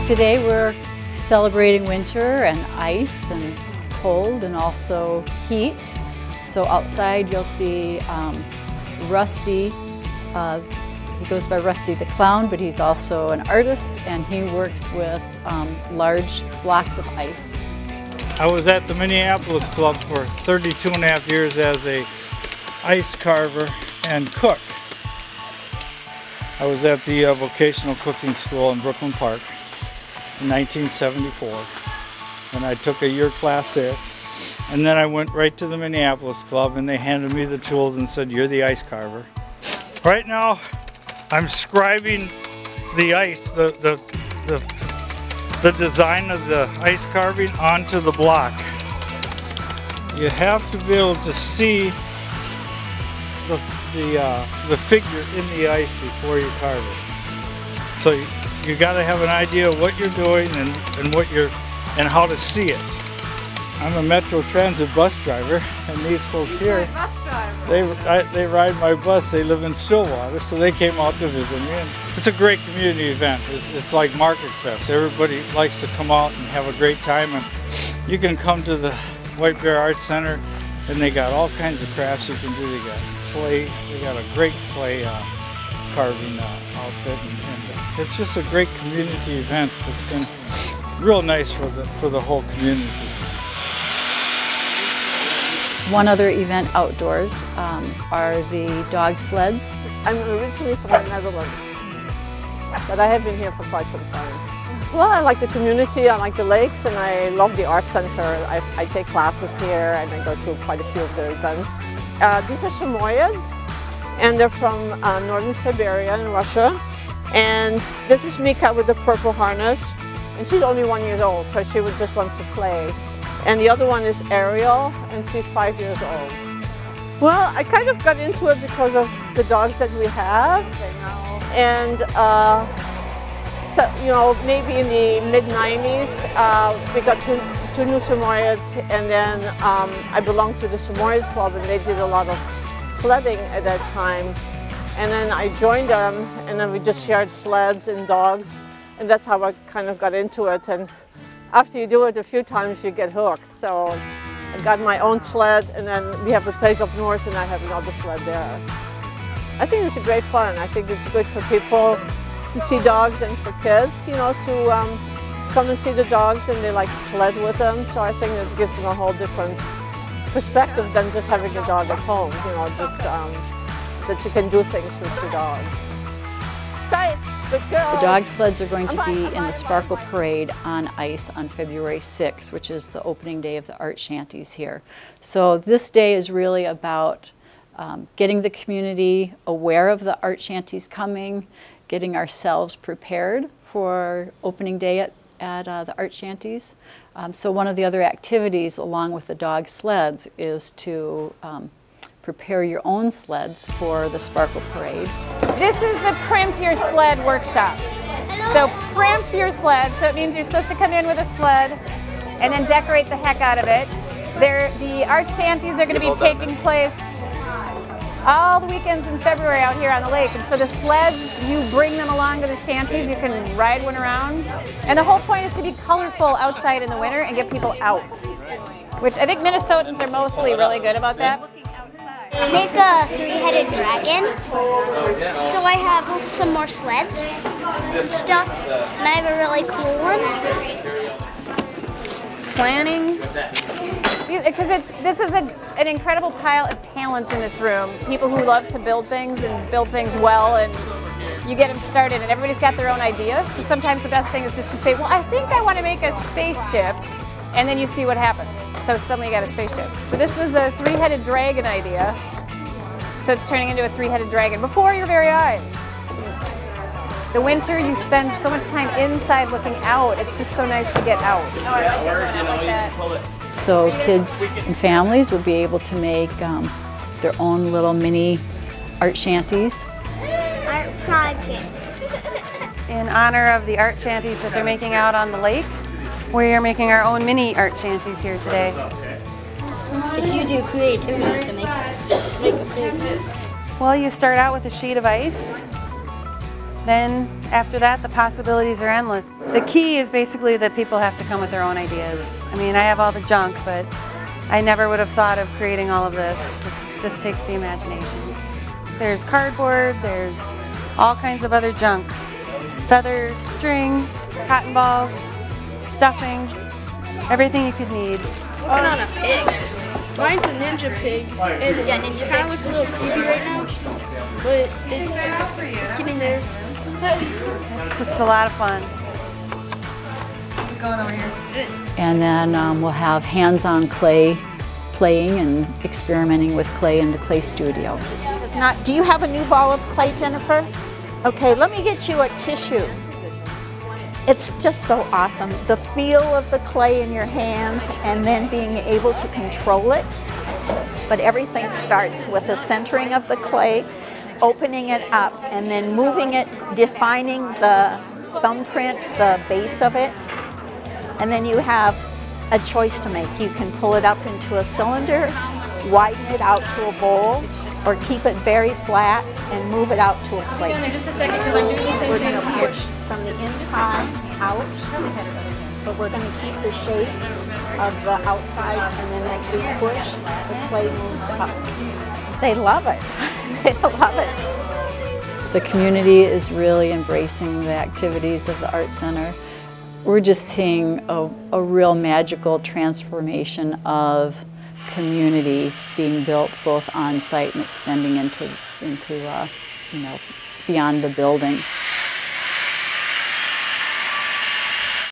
Today we're celebrating winter and ice and cold and also heat. So outside you'll see Rusty. He goes by Rusty the Clown, but he's also an artist and he works with large blocks of ice. I was at the Minneapolis Club for 32.5 years as a ice carver and cook. I was at the vocational cooking school in Brooklyn Park in 1974, and I took a year class there. And then I went right to the Minneapolis Club and they handed me the tools and said, "You're the ice carver." Right now, I'm scribing the ice, the design of the ice carving onto the block. You have to be able to see the figure in the ice before you carve it. So you got to have an idea of what you're doing and how to see it. I'm a Metro Transit bus driver, and these folks here, they ride my bus. They live in Stillwater, so they came out to visit me. And it's a great community event. It's like Market Fest. Everybody likes to come out and have a great time, and you can come to the White Bear Arts Center, and they got all kinds of crafts you can do. They got clay. They got a great clay carving outfit, and it's just a great community event. It's been real nice for the whole community. One other event outdoors are the dog sleds. I'm originally from the Netherlands, but I have been here for quite some time. Well, I like the community, I like the lakes, and I love the art center. I take classes here and I go to quite a few of the events. These are Samoyeds, and they're from northern Siberia in Russia. And this is Mika with the purple harness, and she's only 1 year old, so she just wants to play. And the other one is Ariel, and she's 5 years old. Well, I kind of got into it because of the dogs that we have. And so, you know, maybe in the mid-90s, we got two new Samoyeds, and then I belonged to the Samoyed Club, and they did a lot of sledding at that time. And then I joined them, and then we just shared sleds and dogs, and that's how I kind of got into it. And after you do it a few times, you get hooked. So I got my own sled, and then we have a place up north, and I have another sled there. I think it's a great fun. I think it's good for people to see dogs and for kids, you know, to come and see the dogs, and they like to sled with them. So I think it gives them a whole different perspective than just having a dog at home, you know, just that you can do things with your dogs. Sky. The dog sleds are going to be in the Sparkle Parade on ice on February 6th, which is the opening day of the art shanties here. So this day is really about getting the community aware of the art shanties coming, getting ourselves prepared for opening day at the art shanties. So one of the other activities along with the dog sleds is to prepare your own sleds for the Sparkle Parade. This is the Primp Your Sled workshop. So primp your sled, so it means you're supposed to come in with a sled and then decorate the heck out of it. The art shanties are going to be taking place all the weekends in February out here on the lake. And so the sleds, you bring them along to the shanties, you can ride one around. And the whole point is to be colorful outside in the winter and get people out, which I think Minnesotans are mostly really good about that. Make a three-headed dragon. So I have some more sleds and stuff, and I have a really cool one. Planning. Because this is an incredible pile of talent in this room. People who love to build things and build things well, and you get them started, and everybody's got their own ideas. So sometimes the best thing is just to say, well, I think I want to make a spaceship. And then you see what happens. So suddenly you got a spaceship. So this was the three-headed dragon idea. So it's turning into a three-headed dragon before your very eyes. The winter, you spend so much time inside looking out. It's just so nice to get out. So kids and families will be able to make their own little mini art shanties. Art projects. In honor of the art shanties that they're making out on the lake, we are making our own mini art shanties here today. Just use your creativity to make it big. Well, you start out with a sheet of ice, then after that, the possibilities are endless. The key is basically that people have to come with their own ideas. I mean, I have all the junk, but I never would have thought of creating all of this. This takes the imagination. There's cardboard, there's all kinds of other junk. Feathers, string, cotton balls, stuffing, everything you could need. Working on a pig. Mine's a ninja pig. It Yeah, ninja kind of pigs. looks a little creepy right now, but it's getting there. It's just a lot of fun. How's it going over here? And then we'll have hands-on clay playing and experimenting with clay in the clay studio. It's not, do you have a new ball of clay, Jennifer? Okay, let me get you a tissue. It's just so awesome. The feel of the clay in your hands and then being able to control it. But everything starts with the centering of the clay, opening it up, and then moving it, defining the thumbprint, the base of it. And then you have a choice to make. You can pull it up into a cylinder, widen it out to a bowl, or keep it very flat and move it out to a plate. Just a second, because I'm doing the same We're thing. going to push from the inside out, but we're going to keep the shape of the outside, and then as we push, the clay moves up. They love it. They love it. The community is really embracing the activities of the Art Center. We're just seeing a real magical transformation of community being built both on site and extending into you know, beyond the building.